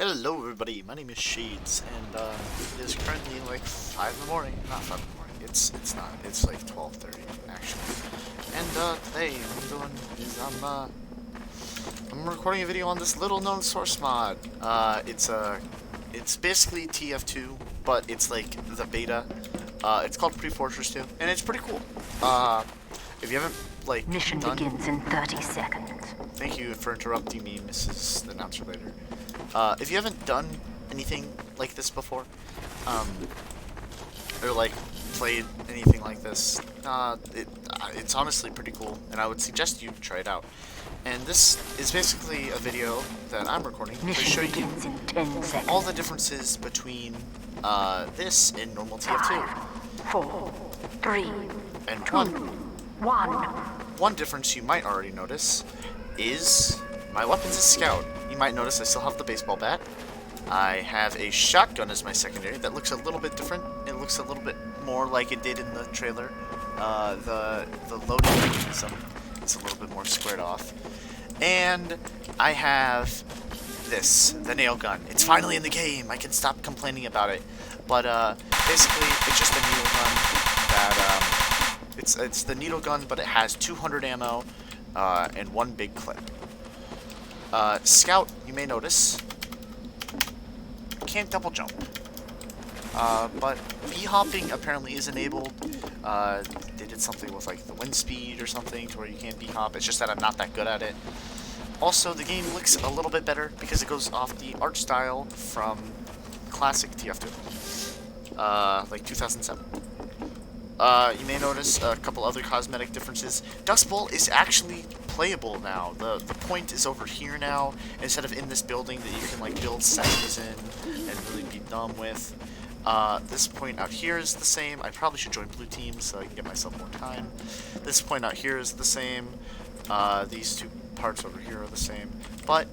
Hello everybody, my name is Shades, and it is currently like 5 in the morning. Not 5 in the morning, it's not, it's like 12:30 actually. And today what I'm doing is I'm recording a video on this little known source mod. It's basically TF2, but it's like the beta. It's called PreFortress 2, and it's pretty cool. If you haven't like Mission begins in 30 seconds. Thank you for interrupting me, Mrs. the Announcer Later. If you haven't done anything like this before, or like played anything like this, it's honestly pretty cool, and I would suggest you try it out. And this is basically a video that I'm recording to show you all the differences between this and normal TF2. 5, 4, 3, and 2, 1. One difference you might already notice is my weapons as Scout. You might notice I still have the baseball bat. I have a shotgun as my secondary that looks a little bit different. It looks a little bit more like it did in the trailer. The loading mechanism is a little bit more squared off. And I have this, the nail gun. It's finally in the game. I can stop complaining about it. But basically, it's just a needle gun that it's the needle gun, but it has 200 ammo and one big clip. Scout, you may notice, can't double jump. But bee-hopping apparently is enabled. They did something with like the wind speed or something to where you can't bee-hop. It's just that I'm not that good at it. Also, the game looks a little bit better because it goes off the art style from classic TF2, like 2007. You may notice a couple other cosmetic differences. Dust Bowl is actually playable now. The point is over here now, instead of in this building that you can like build sentries in and really be dumb with. This point out here is the same. I probably should join blue team so I can get myself more time. This point out here is the same. These two parts over here are the same. But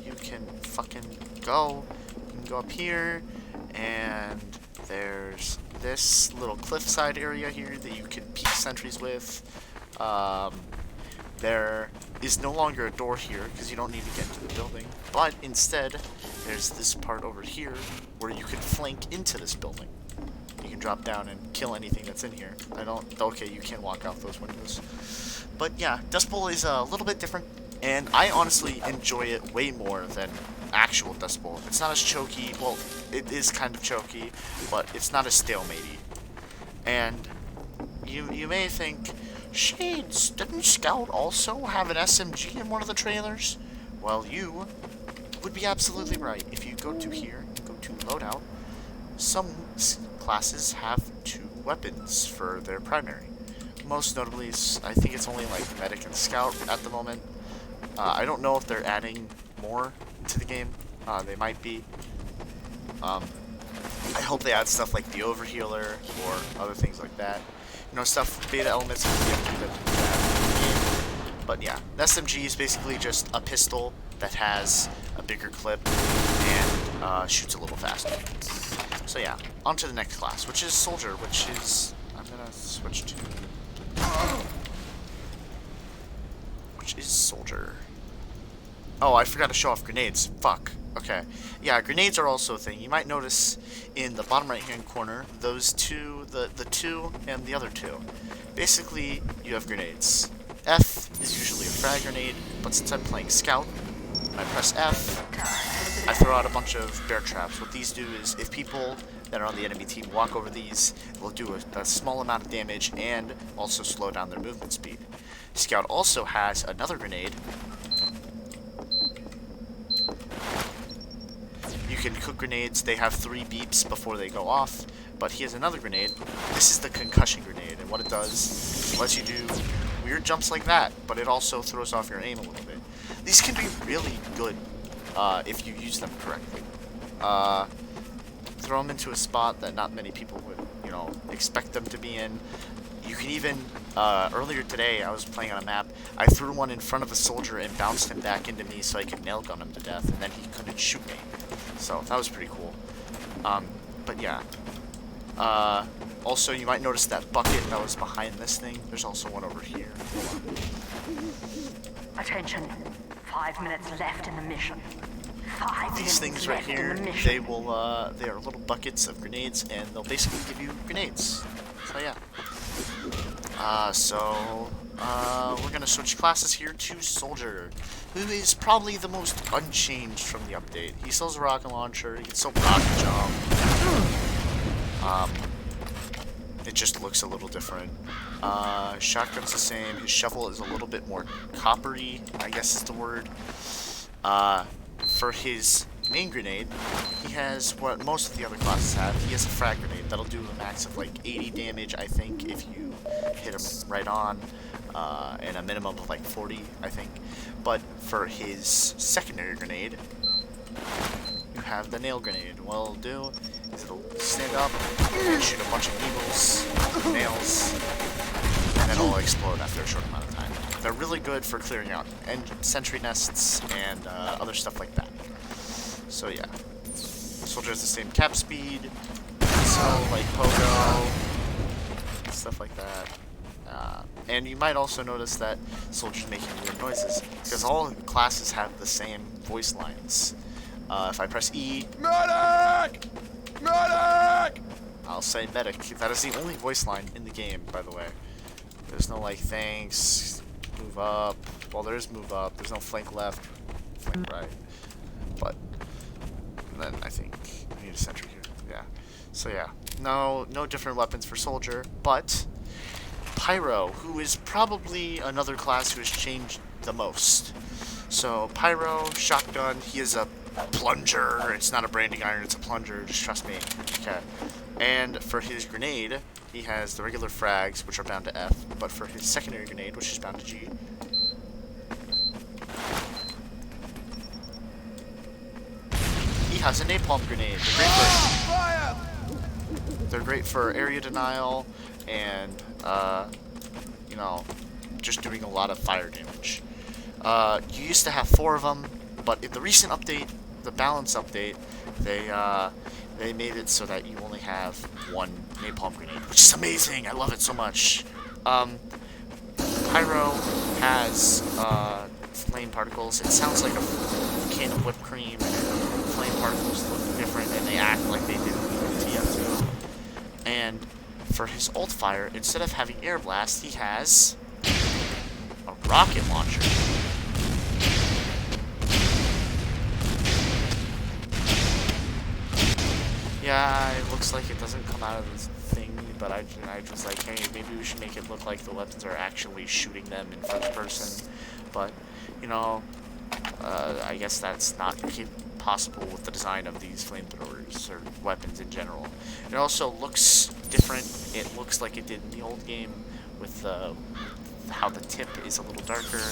you can fucking go. You can go up here, and there's this little cliffside area here that you can peek sentries with. There is no longer a door here because you don't need to get into the building, but instead there's this part over here where you can flank into this building. You can drop down and kill anything that's in here. Okay, you can walk out those windows. But yeah, Dust Bowl is a little bit different, and I honestly enjoy it way more than actual Dust Bowl. It's not as choky. Well, it is kind of choky, but it's not as stalematey. And you may think, Shades, didn't Scout also have an SMG in one of the trailers? Well, you would be absolutely right. If you go to here and go to loadout, some classes have 2 weapons for their primary. Most notably, I think it's only like Medic and Scout at the moment. I don't know if they're adding more to the game. They might be. I hope they add stuff like the Overhealer or other things like that. You know, stuff, beta elements. But yeah, an SMG is basically just a pistol that has a bigger clip and shoots a little faster. So yeah, on to the next class, which is Soldier, which is, I'm gonna switch to, which is Soldier. Oh, I forgot to show off grenades. Fuck. Okay. Yeah, grenades are also a thing. You might notice in the bottom right-hand corner, those two, the 2 and the other 2. Basically, you have grenades. F is usually a frag grenade, but since I'm playing Scout, when I press F, I throw out a bunch of bear traps. What these do is, if people that are on the enemy team walk over these, they'll do a small amount of damage and also slow down their movement speed. Scout also has another grenade. You can cook grenades. They have 3 beeps before they go off, but he has another grenade. This is the concussion grenade, and what it does is it lets you do weird jumps like that, but it also throws off your aim a little bit. These can be really good if you use them correctly. Throw them into a spot that not many people would, you know, expect them to be in. You can even, earlier today, I was playing on a map, I threw one in front of a soldier and bounced him back into me so I could nail gun him to death, and then he couldn't shoot me. So, that was pretty cool. But yeah. Also, you might notice that bucket that was behind this thing. There's also one over here. Hold on. Attention. 5 minutes left in the mission. these things right here, they are little buckets of grenades, and they'll basically give you grenades. So yeah. We're gonna switch classes here to Soldier, who is probably the most unchanged from the update. He still has a rocket launcher, he can still rocket jump. It just looks a little different. Shotgun's the same. His shovel is a little bit more coppery, I guess is the word. For his main grenade, he has what most of the other classes have. He has a frag grenade that'll do a max of like 80 damage, I think, if you hit him right on, and a minimum of like 40, I think. But for his secondary grenade, you have the nail grenade. What it'll do is it'll stand up and shoot a bunch of needles, nails, and then it'll explode after a short amount of time. They're really good for clearing out sentry nests and other stuff like that. So yeah, Soldier has the same cap speed, so like pogo, stuff like that. And you might also notice that Soldier's making weird noises because all classes have the same voice lines. If I press E, medic, medic, I'll say medic. That is the only voice line in the game, by the way. There's no like thanks, move up. Well, there is move up. There's no flank left, flank right. But then I think we need a sentry here. Yeah. So yeah, no different weapons for Soldier, but Pyro, who is probably another class who has changed the most. So Pyro, shotgun, he is a plunger. It's not a branding iron, it's a plunger, just trust me. Okay. And for his grenade, he has the regular frags, which are bound to F, but for his secondary grenade, which is bound to G, he has a napalm grenade. They're great for area denial and, you know, just doing a lot of fire damage. You used to have 4 of them, but in the recent update, the balance update, they made it so that you only have 1 napalm grenade, which is amazing. I love it so much. Pyro has flame particles. It sounds like a can of whipped cream. Flame particles look different, and they act like they did in TF2. And for his ult fire, instead of having air blast, he has a rocket launcher. Yeah, it looks like it doesn't come out of this thing, but I was like, hey, maybe we should make it look like the weapons are actually shooting them in first person. But, you know, I guess that's not possible with the design of these flamethrowers or weapons in general. It also looks different. It looks like it did in the old game with how the tip is a little darker.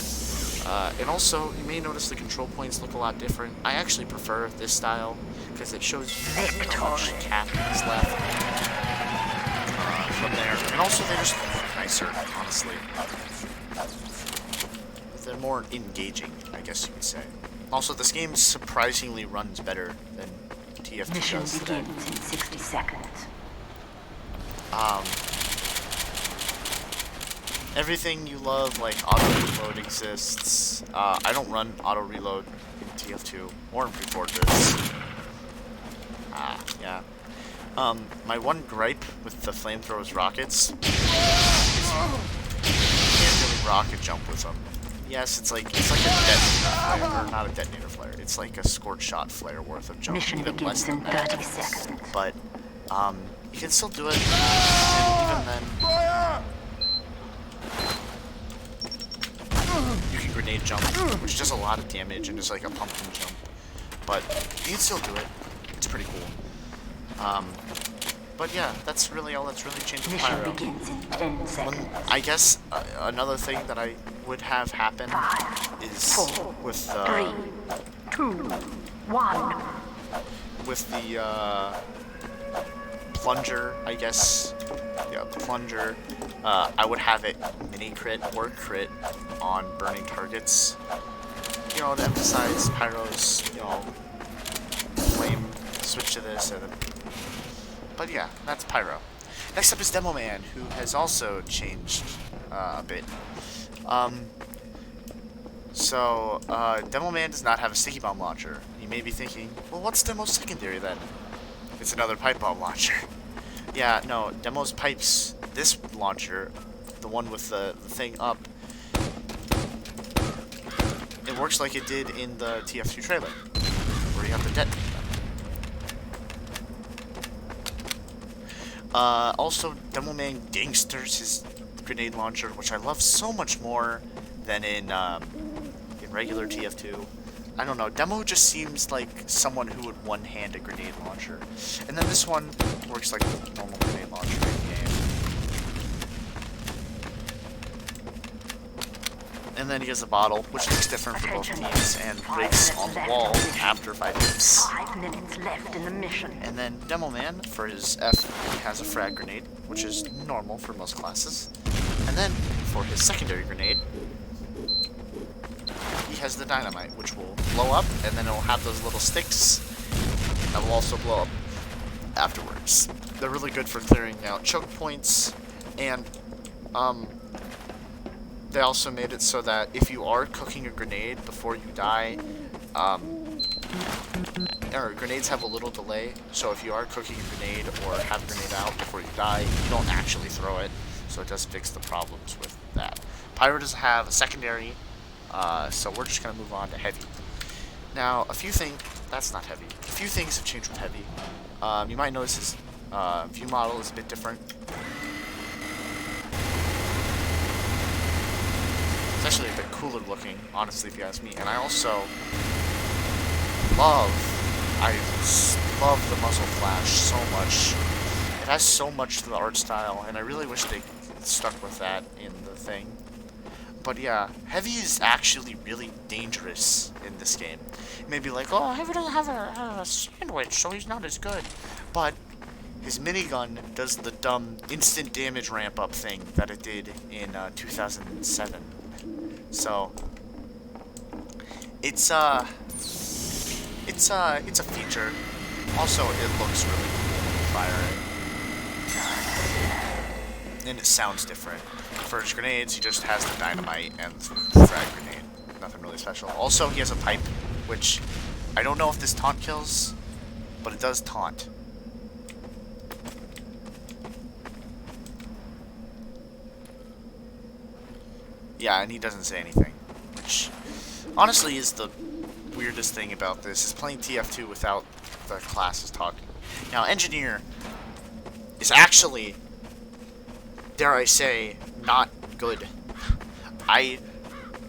And also, you may notice the control points look a lot different. I actually prefer this style because it shows how much cap is left from there. And also, they just look nicer, honestly. They're more engaging, I guess you could say. Also, this game surprisingly runs better than TF2 Mission does today. begins in 60 seconds. Everything you love, like auto reload, exists. I don't run auto reload in TF2 or in PreFortress. Yeah. My one gripe with the flamethrowers rockets is you can't really rocket jump with them. Yes, it's like a detonator flare, or not a detonator flare. It's like a scorch shot flare worth of jump. Mission Even less begins than in 30 that. seconds. But you can still do it, and even then, you can grenade jump, which does a lot of damage and is like a pumpkin jump. But you can still do it. It's pretty cool. But yeah, that's really all that's really changed with Mission Pyro. begins in 10 seconds. I guess another thing that I would have happen 5, is 4, with 3, 2, 1. with the plunger, I guess. Yeah, the plunger. I would have it mini crit or crit on burning targets. You know, to emphasize Pyro's, you know, flame switch to this. But yeah, that's Pyro. Next up is Demo Man, who has also changed a bit. So, Demo Man does not have a sticky bomb launcher. You may be thinking, well, what's Demo's secondary then? It's another pipe bomb launcher. Yeah, no, Demo's pipes, this launcher, the one with the thing up, it works like it did in the TF2 trailer, where you have to detonate them. Also, Demo Man gangsters his grenade launcher, which I love so much more than in regular TF2. I don't know, Demo just seems like someone who would one-hand a grenade launcher. And then this one works like a normal grenade launcher in the game. And then he has a bottle, which looks different for both teams, and breaks on the wall after 5 hits. 5 minutes left in the mission. And then Demo Man, for his F, he has a frag grenade, which is normal for most classes. And then, for his secondary grenade, he has the dynamite, which will blow up, and then it will have those little sticks that will also blow up afterwards. They're really good for clearing out choke points, and they also made it so that if you are cooking a grenade before you die, or grenades have a little delay, so if you are cooking a grenade or have a grenade out before you die, you don't actually throw it, so it does fix the problems with that. Pyro doesn't have a secondary, so we're just going to move on to heavy. Now, that's not heavy. A few things have changed with heavy. You might notice his view model is a bit different. It's actually a bit cooler looking, honestly, if you ask me. And I also love the muzzle flash so much. It has so much to the art style, and I really wish they stuck with that in the thing. But yeah, Heavy is actually really dangerous in this game. You may be like, oh, Heavy doesn't have a sandwich, so he's not as good. But his minigun does the dumb instant damage ramp up thing that it did in 2007. So it's a feature. Also, it looks really cool when you fire it, and it sounds different. For his grenades, he just has the dynamite and the frag grenade. Nothing really special. Also, he has a pipe, which I don't know if this taunt kills, but it does taunt. Yeah, and he doesn't say anything, which honestly is the weirdest thing about this, is playing TF2 without the classes talking. Now, Engineer is actually, dare I say, not good. I'm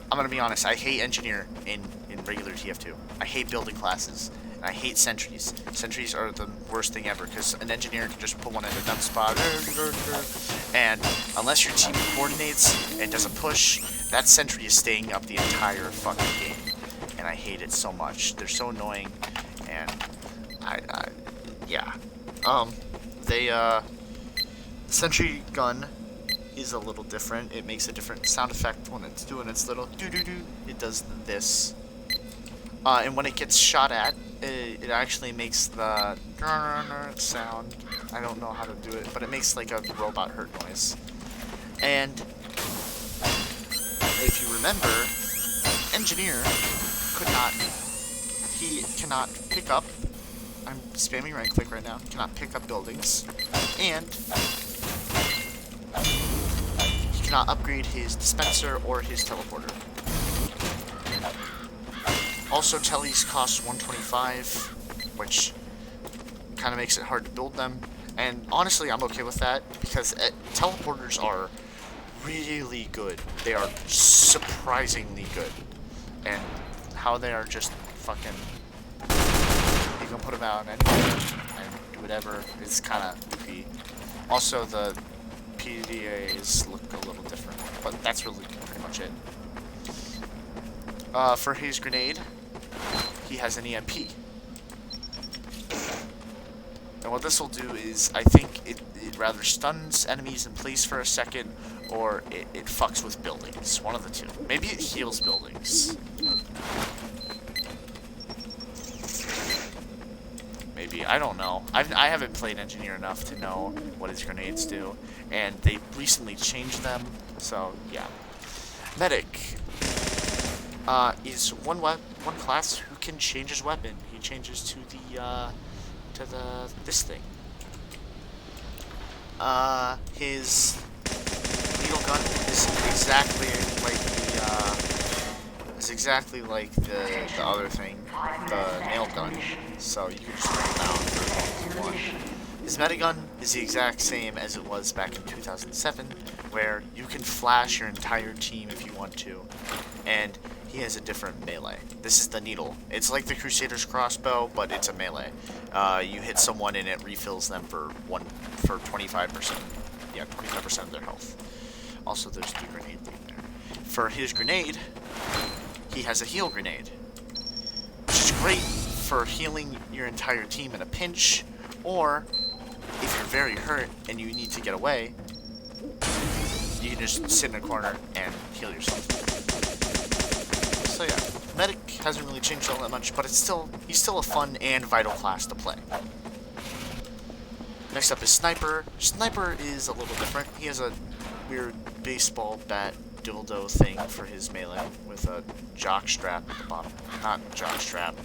gonna be honest, I hate Engineer in regular TF2. I hate building classes. I hate sentries. Sentries are the worst thing ever, because an engineer can just put one in a dump spot, and unless your team coordinates and doesn't push, that sentry is staying up the entire fucking game. And I hate it so much. They're so annoying, and yeah. Sentry gun is a little different. It makes a different sound effect when it's doing its little doo-doo-doo. It does this. And when it gets shot at, it actually makes the sound. I don't know how to do it, but it makes like a robot hurt noise. And if you remember, Engineer cannot pick up, I'm spamming right click right now, cannot pick up buildings, and he cannot upgrade his dispenser or his teleporter. Also, tellies cost 125, which kind of makes it hard to build them. And honestly, I'm okay with that, because teleporters are really good. They are surprisingly good. And how they are just fucking, you can put them out anywhere and do whatever, is kind of goofy. Also, the PDAs look a little different, but that's really pretty much it. For his grenade, he has an EMP. And what this will do is, I think it rather stuns enemies in place for a second, or it fucks with buildings. One of the two. Maybe it heals buildings. Maybe, I don't know. I haven't played Engineer enough to know what his grenades do, and they recently changed them, so yeah. Medic. is one class who can change his weapon. He changes to this thing. His needle gun is exactly like the other thing, the nail gun. So you can just bring it down for one. His metagun is the exact same as it was back in 2007, where you can flash your entire team if you want to, and he has a different melee. This is the needle. It's like the Crusader's crossbow, but it's a melee. You hit someone and it refills them for 25%. Yeah, 25% of their health. Also, there's the grenade thing there. For his grenade, he has a heal grenade, which is great for healing your entire team in a pinch, or if you're very hurt and you need to get away, you can just sit in a corner and heal yourself. So yeah, medic hasn't really changed all that much, but he's still a fun and vital class to play. Next up is Sniper. Sniper is a little different. He has a weird baseball bat dildo thing for his melee with a jock strap at the bottom. Not jock strap,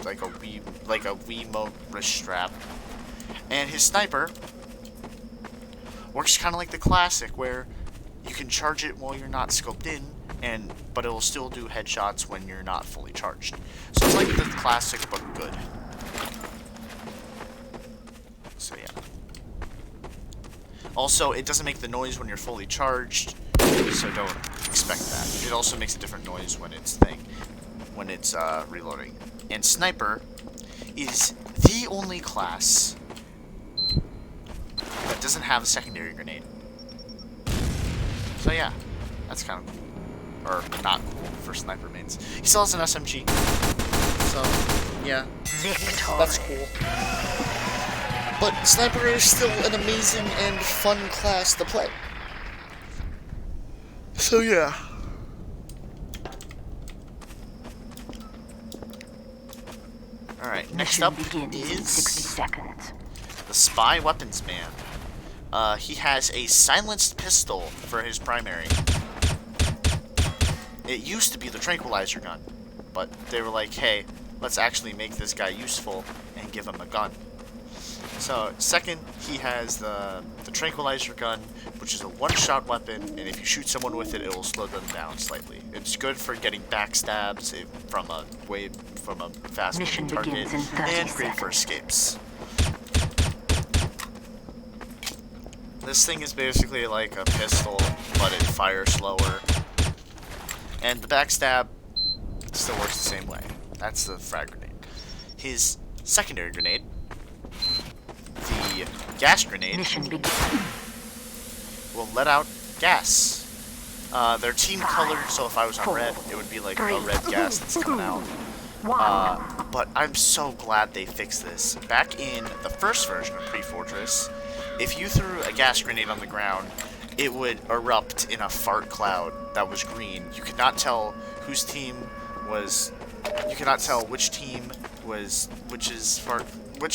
like a Wiimote wrist strap. And his Sniper works kind of like the classic, where you can charge it while you're not scoped in, but it will still do headshots when you're not fully charged. So it's like the classic, but good. So yeah. Also, it doesn't make the noise when you're fully charged, so don't expect that. It also makes a different noise when it's reloading. And Sniper is the only class that doesn't have a secondary grenade. So yeah, that's kind of cool. Or not cool for Sniper mains. He still has an SMG. So, yeah, that's cool. But Sniper is still an amazing and fun class to play. So yeah. Alright, next up is 60 seconds. the Spy Weapons Man. He has a silenced pistol for his primary. It used to be the tranquilizer gun, but they were like, hey, let's actually make this guy useful and give him a gun. So, second, he has the tranquilizer gun, which is a one-shot weapon, and if you shoot someone with it, it will slow them down slightly. It's good for getting backstabs from a fast-moving target, and great for escapes. This thing is basically like a pistol, but it fires slower. And the backstab still works the same way. That's the frag grenade. His secondary grenade, the gas grenade, will let out gas. They're team colored, so if I was on red, it would be like a red gas that's coming out. But I'm so glad they fixed this. Back in the first version of PreFortress, if you threw a gas grenade on the ground, it would erupt in a fart cloud that was green. You could not tell whose team was. You could not tell which team was which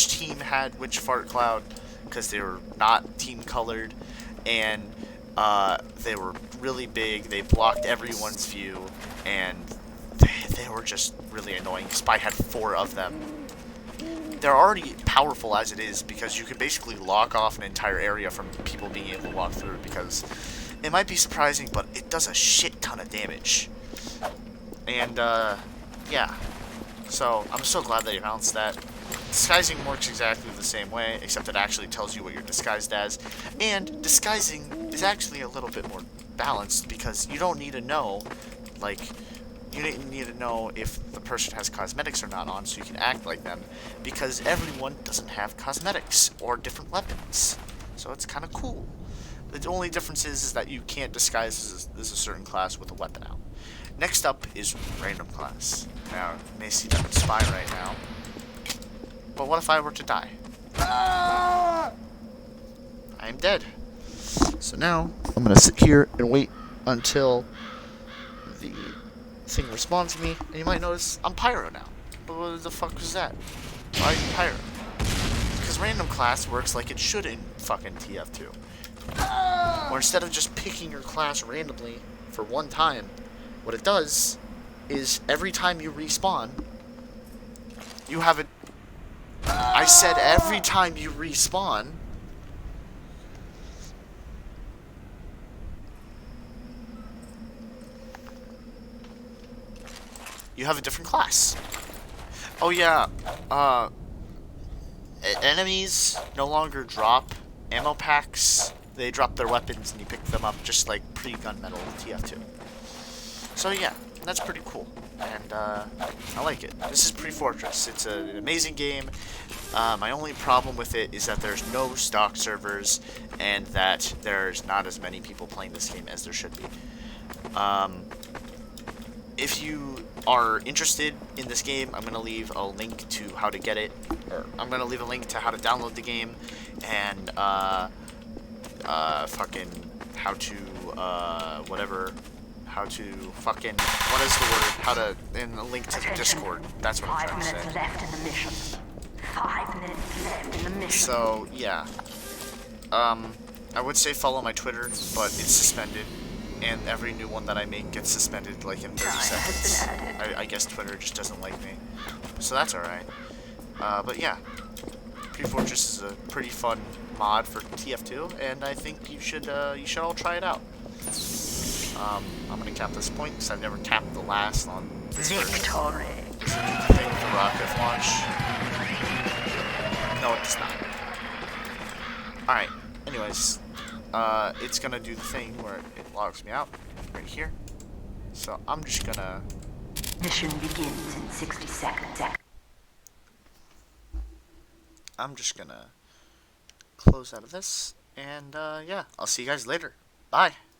team had which fart cloud, because they were not team colored, and they were really big. They blocked everyone's view, and they were just really annoying. Spy had 4 of them. They're already powerful as it is, because you can basically lock off an entire area from people being able to walk through, because it might be surprising, but it does a shit ton of damage. And, yeah. So, I'm so glad they announced that. Disguising works exactly the same way, except it actually tells you what you're disguised as. And disguising is actually a little bit more balanced, because you don't need to know, like, you need to know if the person has cosmetics or not on, so you can act like them, because everyone doesn't have cosmetics or different weapons. So it's kind of cool. The only difference is that you can't disguise as a certain class with a weapon out. Next up is random class. Now, you may see that I'm Spy right now, but what if I were to die? I am dead. So now, I'm going to sit here and wait until the thing responds to me, and you might notice I'm Pyro now. But what the fuck was that? Why are you Pyro? Because random class works like it should in fucking TF2. Where instead of just picking your class randomly for one time, what it does is every time you respawn, you have a... I said every time you respawn, you have a different class. Oh yeah, enemies no longer drop ammo packs. They drop their weapons and you pick them up just like pre-gunmetal TF2. So yeah, that's pretty cool. And I like it. This is PreFortress. It's an amazing game. My only problem with it is that there's no stock servers and that there's not as many people playing this game as there should be. If you are interested in this game, I'm going to leave a link to how to get it. Or I'm going to leave a link to how to download the game and fucking how to whatever. How to fucking, what is the word? How to, and a link to the Discord. That's what I'm trying to say. 5 minutes left in the mission. 5 minutes left in the mission. So, yeah. I would say follow my Twitter, but it's suspended. And every new one that I make gets suspended, like, in 30 seconds. I guess Twitter just doesn't like me. So that's alright. But yeah. PreFortress is a pretty fun mod for TF2, and I think you should all try it out. I'm gonna cap this point because I've never capped the last on this version. Victory. Thing with the rocket launch. No, it's not. Alright, anyways, it's gonna do the thing where it logs me out right here. So I'm just gonna... Mission begins in 60 seconds. I'm just gonna close out of this, and yeah, I'll see you guys later. Bye.